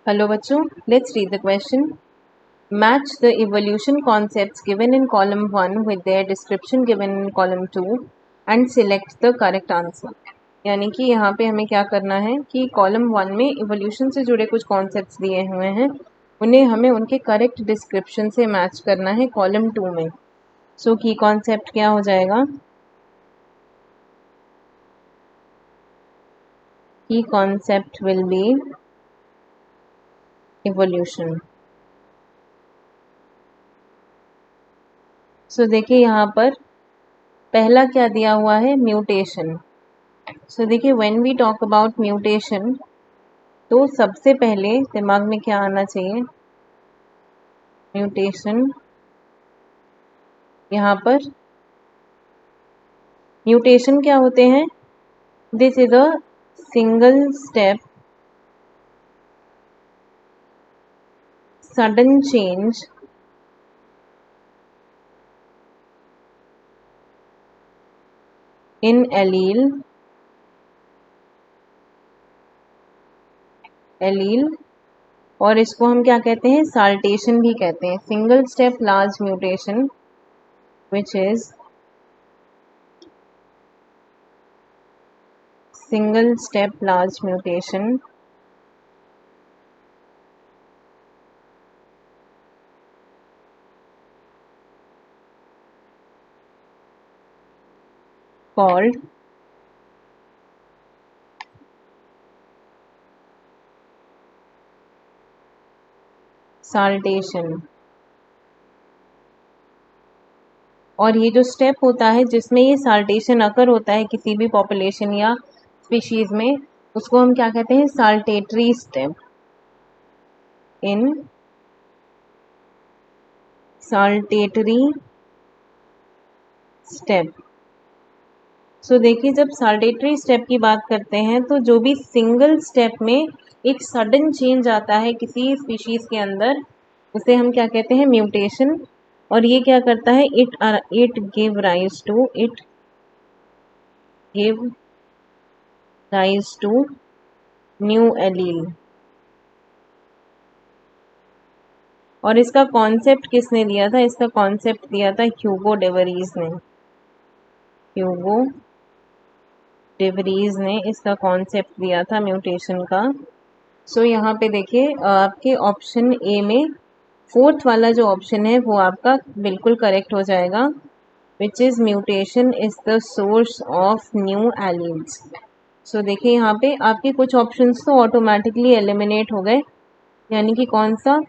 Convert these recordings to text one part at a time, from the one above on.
Hello बच्चों, let's read the question. Match the evolution concepts given in column 1 with their description given in column 2 and select the correct answer. यानी कि यहाँ पे हमें क्या करना है कि कॉलम 1 में इवोल्यूशन से जुड़े कुछ कॉन्सेप्ट्स दिए हुए हैं, उन्हें हमें उनके करेक्ट डिस्क्रिप्शन से मैच करना है कॉलम 2 में. सो की कॉन्सेप्ट क्या हो जाएगा? की कॉन्सेप्ट विल बी इवोल्यूशन. सो देखिए यहाँ पर पहला क्या दिया हुआ है? म्यूटेशन. सो देखिए when we talk about mutation तो सबसे पहले दिमाग में क्या आना चाहिए? म्यूटेशन. यहाँ पर म्यूटेशन क्या होते हैं? This is a single step sudden change in allele और इसको हम क्या कहते हैं? साल्टेशन भी कहते हैं. Single step large mutation which is single step large mutation called saltation. और ये जो स्टेप होता है जिसमें ये साल्टेशन अकर होता है किसी भी पॉपुलेशन या स्पीशीज में, उसको हम क्या कहते हैं? Saltatory step. In saltatory step. So देखिए जब साल्टेटरी स्टेप की बात करते हैं तो जो भी सिंगल स्टेप में एक सडन चेंज आता है किसी स्पीशीज के अंदर, उसे हम क्या कहते हैं? म्यूटेशन. और ये क्या करता है? It give rise to new allele. और इसका कॉन्सेप्ट किसने दिया था? इसका कॉन्सेप्ट दिया था ह्यूगो डेवरीज ने. ह्यूगो डेवरीज ने इसका कॉन्सेप्ट दिया था म्यूटेशन का. सो यहाँ पे देखिए आपके ऑप्शन ए में फोर्थ वाला जो ऑप्शन है वो आपका बिल्कुल करेक्ट हो जाएगा, which is mutation is the source of new alleles. So देखिए यहाँ पे आपके कुछ ऑप्शंस तो ऑटोमेटिकली एलिमिनेट हो गए, यानी कि कौन सा?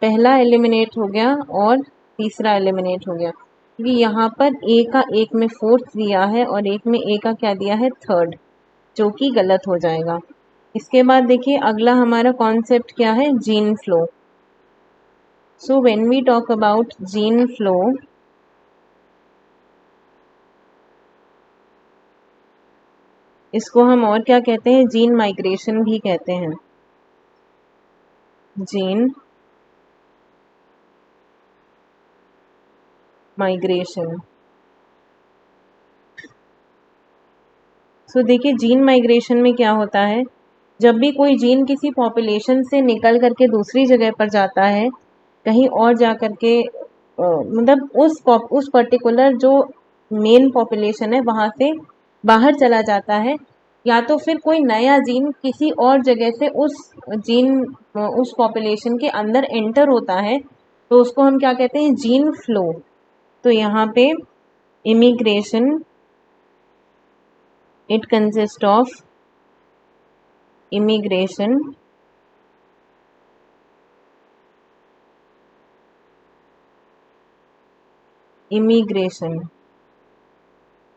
पहला एलिमिनेट हो गया और तीसरा एलिमिनेट हो गया, क्योंकि यहाँ पर ए का एक में फोर्थ दिया है और एक में ए का क्या दिया है? थर्ड, जो कि गलत हो जाएगा. इसके बाद देखिए अगला हमारा कॉन्सेप्ट क्या है? Gene flow. So when we talk about gene flow, इसको हम और क्या कहते हैं? जीन माइग्रेशन भी कहते हैं. Gene migration. सो देखिए जीन माइग्रेशन में क्या होता है? जब भी कोई जीन किसी पॉपुलेशन से निकल करके दूसरी जगह पर जाता है, कहीं और जा करके मतलब उस पर्टिकुलर जो मेन पॉपुलेशन है वहाँ से बाहर चला जाता है, या तो फिर कोई नया जीन किसी और जगह से उस पॉपुलेशन के अंदर एंटर होता है, तो उसको हम क्या कहते हैं? Gene flow. तो यहाँ पे immigration, it consist of immigration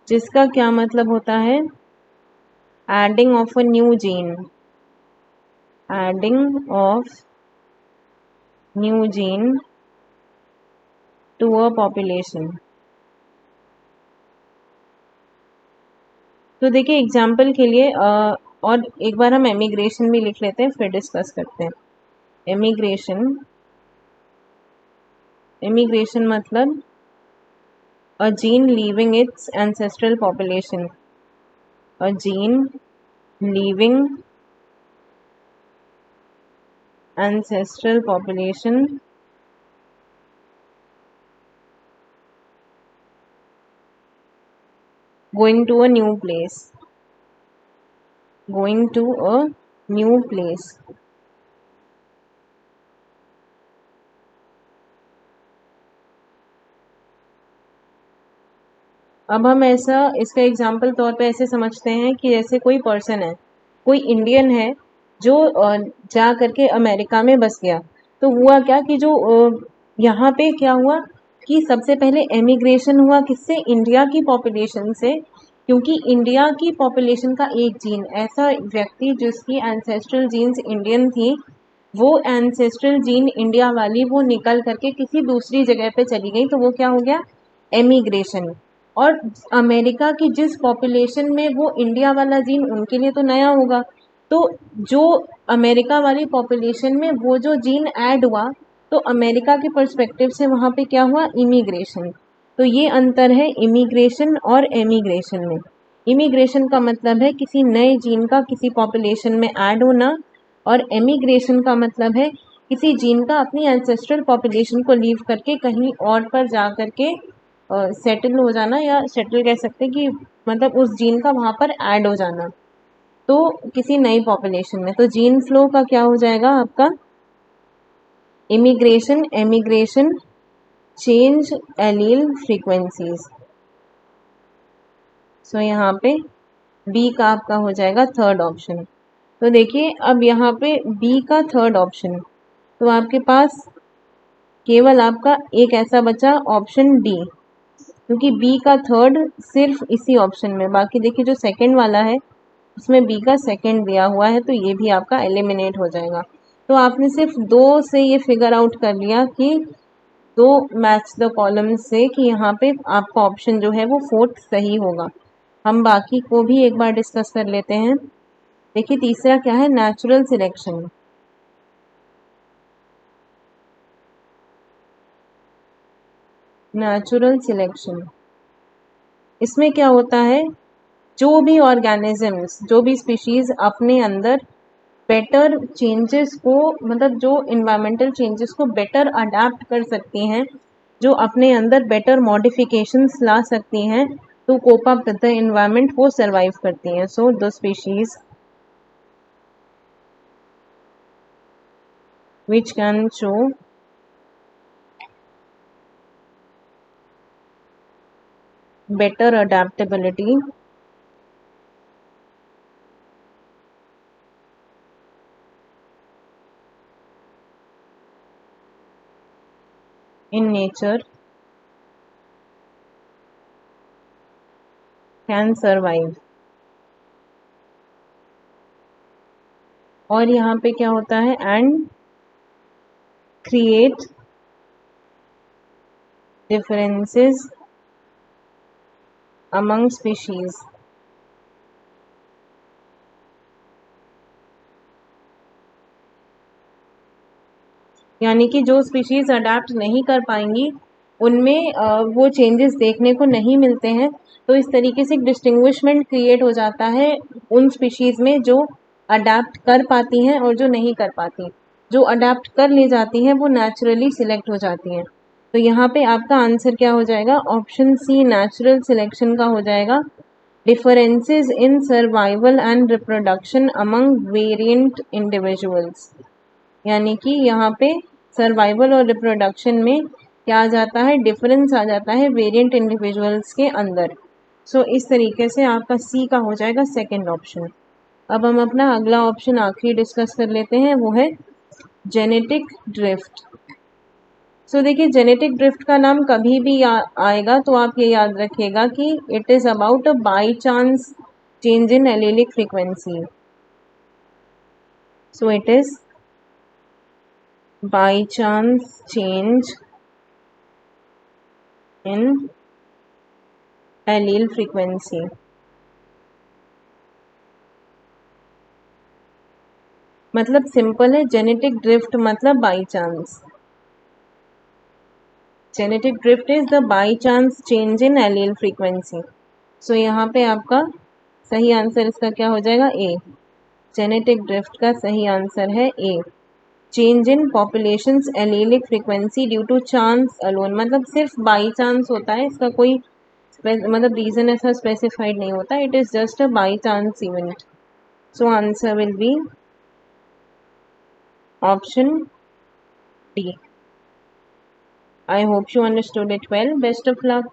जिसका क्या मतलब होता है? Adding of a new gene. Adding of new gene to a population. तो देखिए एग्जाम्पल के लिए और एक बार हम एमिग्रेशन भी लिख लेते हैं, फिर डिस्कस करते हैं. एमिग्रेशन मतलब a gene leaving its ancestral population. A gene leaving ancestral population going to a new place, going to a new place. अब हम ऐसा इसका एग्जाम्पल तौर पे ऐसे समझते हैं कि जैसे कोई पर्सन है, कोई इंडियन है जो जा करके अमेरिका में बस गया, तो हुआ क्या कि जो यहाँ पे क्या हुआ कि सबसे पहले एमिग्रेशन हुआ किससे, इंडिया की पॉपुलेशन से, क्योंकि इंडिया की पॉपुलेशन का एक जीन, ऐसा व्यक्ति जिसकी एंसेस्ट्रल जीन्स इंडियन थी, वो एंसेस्ट्रल जीन इंडिया वाली वो निकल करके किसी दूसरी जगह पे चली गई, तो वो क्या हो गया, एमिग्रेशन। और अमेरिका की जिस पॉपुलेशन में वो इंडिया वाला जीन उनके लिए तो नया होगा, तो जो अमेरिका वाली पॉपुलेशन में वो जो जीन ऐड हुआ, तो अमेरिका के पर्सपेक्टिव से वहाँ पे क्या हुआ, इमिग्रेशन। तो ये अंतर है इमिग्रेशन और एमिग्रेशन में। इमिग्रेशन का मतलब है किसी नए जीन का किसी पॉपुलेशन में ऐड होना, और एमिग्रेशन का मतलब है किसी जीन का अपनी एंसेस्ट्रल पॉपुलेशन को लीव करके कहीं और पर जा करके सेटल हो जाना, या सेटल कह सकते हैं कि मतलब उस जीन का वहाँ पर ऐड हो जाना, तो किसी नई पॉपुलेशन में। तो जीन फ्लो का क्या हो जाएगा आपका, immigration, emigration, change allele frequencies. So यहाँ पे बी का आपका हो जाएगा थर्ड ऑप्शन। तो देखिए अब यहाँ पे बी का थर्ड ऑप्शन, तो आपके पास केवल आपका एक ऐसा बचा ऑप्शन डी, क्योंकि बी का थर्ड सिर्फ इसी ऑप्शन में, बाकी देखिए जो सेकंड वाला है उसमें बी का सेकंड दिया हुआ है, तो ये भी आपका एलिमिनेट हो जाएगा। तो आपने सिर्फ दो से ये फिगर आउट कर लिया कि दो मैच द कॉलम से कि यहाँ पे आपका ऑप्शन जो है वो फोर्थ सही होगा। हम बाकी को भी एक बार डिस्कस कर लेते हैं। देखिए तीसरा क्या है, नेचुरल सिलेक्शन। नेचुरल सिलेक्शन, इसमें क्या होता है, जो भी ऑर्गेनिजम्स, जो भी स्पीशीज अपने अंदर बेटर चेंजेस को, मतलब जो इन्वायरमेंटल चेंजेस को बेटर अडेप्ट कर सकती हैं, जो अपने अंदर बेटर मॉडिफिकेशंस ला सकती हैं to cope up with the environment, वो सर्वाइव करती हैं। So the species which can show better adaptability in nature can survive। और यहाँ पे क्या होता है, and create differences among species. यानी कि जो स्पीशीज अडेप्ट नहीं कर पाएंगी उनमें वो चेंजेस देखने को नहीं मिलते हैं, तो इस तरीके से एक डिस्टिंग्विशमेंट क्रिएट हो जाता है उन स्पीशीज में जो अडेप्ट कर पाती हैं और जो नहीं कर पाती। जो अडेप्ट कर ले जाती हैं वो नेचुरली सिलेक्ट हो जाती हैं। तो यहाँ पे आपका आंसर क्या हो जाएगा, ऑप्शन सी नेचुरल सिलेक्शन का हो जाएगा। Differences in survival and reproduction among variant individuals, यानी कि यहाँ पे सर्वाइवल और रिप्रोडक्शन में क्या आ जाता है, डिफरेंस आ जाता है वेरिएंट इंडिविजुअल्स के अंदर। सो इस तरीके से आपका सी का हो जाएगा सेकंड ऑप्शन। अब हम अपना अगला ऑप्शन आखिरी डिस्कस कर लेते हैं, वो है जेनेटिक ड्रिफ्ट। सो देखिए जेनेटिक ड्रिफ्ट का नाम कभी भी आएगा तो आप ये याद रखिएगा कि it is about a by chance change in allelic frequency. So it is by chance change in allele frequency। मतलब सिंपल है, जेनेटिक ड्रिफ्ट मतलब by chance. Genetic drift is the by chance change in allele frequency. So यहाँ पे आपका सही answer इसका क्या हो जाएगा, ए। जेनेटिक ड्रिफ्ट का सही आंसर है A. Change in population allelic frequency due to chance alone, मतलब सिर्फ बाई चांस होता है, इसका कोई मतलब रीजन ऐसा स्पेसिफाइड नहीं होता, it is just a by chance event. So answer will be option D. I hope you understood it well. Best of luck.